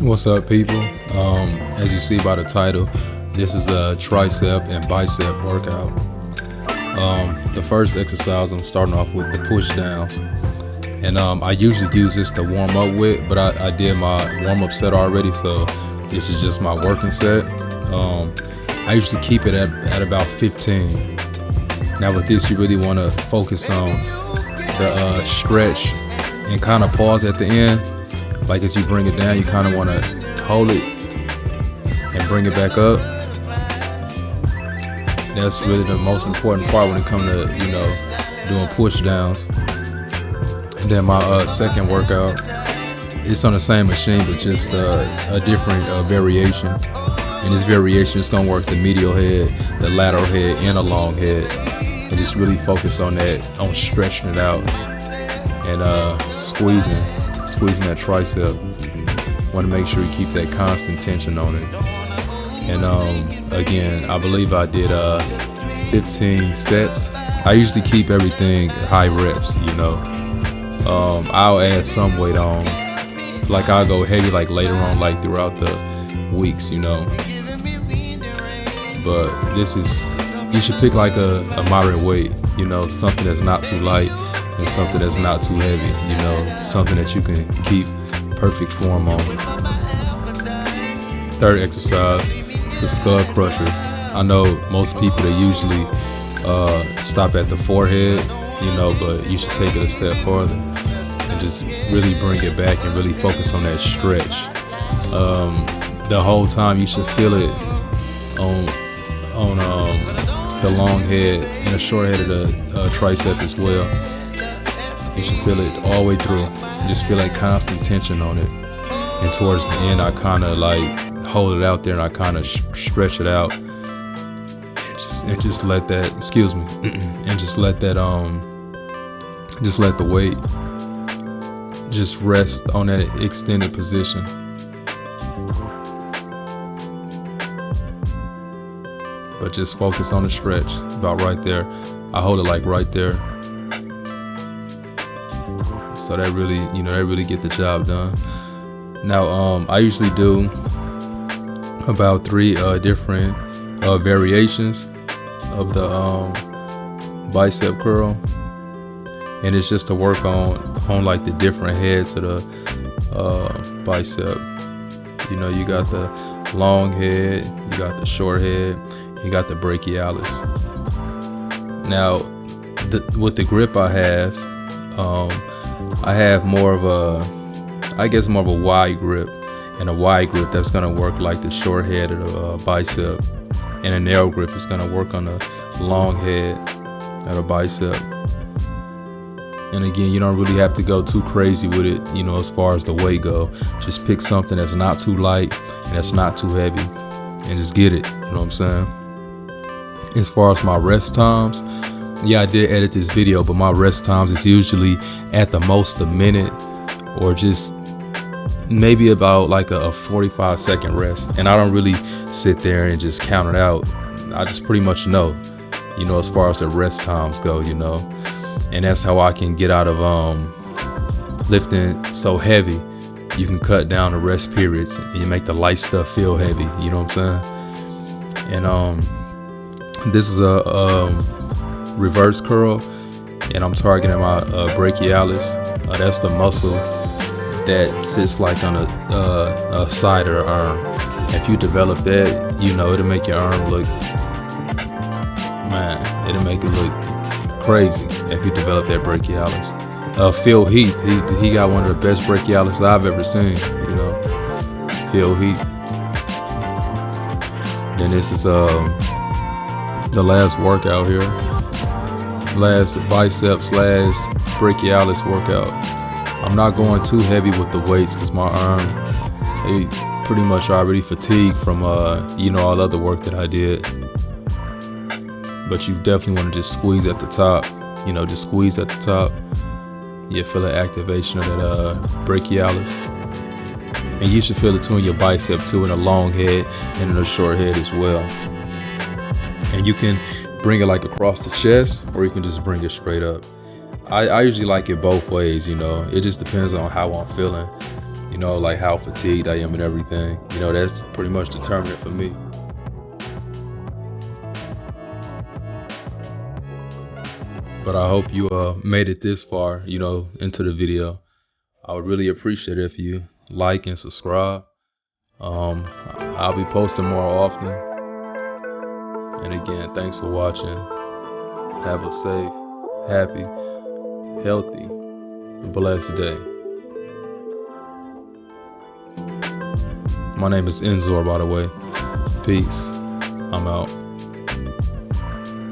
What's up, people? As you see by the title, this is a tricep and bicep workout. The first exercise, I'm starting off with the pushdowns, and I usually use this to warm up with, but I did my warm-up set already, so this is just my working set. I usually keep it at about 15. Now with this, you really want to focus on the stretch and kind of pause at the end. Like as you bring it down, you kind of want to hold it and bring it back up. That's really the most important part when it comes to, doing push downs. And then my second workout, it's on the same machine, but just a different variation. And this variation is gonna work the medial head, the lateral head, and the long head. And just really focus on that, on stretching it out and squeezing that tricep. Want to make sure you keep that constant tension on it. And again, I believe I did 15 sets. I usually keep everything high reps, I'll add some weight on, like I'll go heavy like later on, like throughout the weeks, but this is, you should pick like a moderate weight, something that's not too light and something that's not too heavy, something that you can keep perfect form on. Third exercise, the skull crusher. I know most people, they usually stop at the forehead, but you should take it a step further and just really bring it back and really focus on that stretch. The whole time you should feel it on the long head and the short head of the tricep as well. You should feel it all the way through. Just feel like constant tension on it. And towards the end, I kind of like hold it out there and I kind of stretch it out. And just let that, and just let that, just let the weight just rest on that extended position. But just focus on the stretch, about right there. I hold it like right there. So that really get the job done. Now, I usually do about 3 different variations of the bicep curl, and it's just to work on like the different heads of the bicep. You got the long head, you got the short head, you got the brachialis. Now, with the grip I have more of a wide grip, and a wide grip that's gonna work like the short head of the bicep, and a narrow grip is gonna work on the long head of the bicep. And again, you don't really have to go too crazy with it, as far as the weight go. Just pick something that's not too light and that's not too heavy, and just get it. You know what I'm saying? As far as my rest times, yeah, I did edit this video, but my rest times is usually at the most a minute, or just maybe about like a 45-second rest. And I don't really sit there and just count it out. I just pretty much know, as far as the rest times go, and that's how I can get out of lifting so heavy. You can cut down the rest periods and you make the light stuff feel heavy. You know what I'm saying? And this is a reverse curl, and I'm targeting my brachialis. That's the muscle that sits like on a side of the arm. If you develop that, it'll make your arm look, it'll make it look crazy if you develop that brachialis. Phil Heath, he got one of the best brachialis I've ever seen, Phil Heath. Then this is the last workout here. Last biceps, last brachialis workout. I'm not going too heavy with the weights because my arm, they pretty much already fatigued from all the other work that I did. But you definitely want to just squeeze at the top, just squeeze at the top. You feel the activation of that brachialis. And you should feel it too in your bicep too, in the long head and in the short head as well. And you can bring it like across the chest, or you can just bring it straight up. I usually like it both ways, It just depends on how I'm feeling. like how fatigued I am and everything. That's pretty much determinant for me. But I hope you made it this far, into the video. I would really appreciate it if you like and subscribe. I'll be posting more often. And again, thanks for watching. Have a safe, happy, healthy, and blessed day. My name is Enzor, by the way. Peace. I'm out.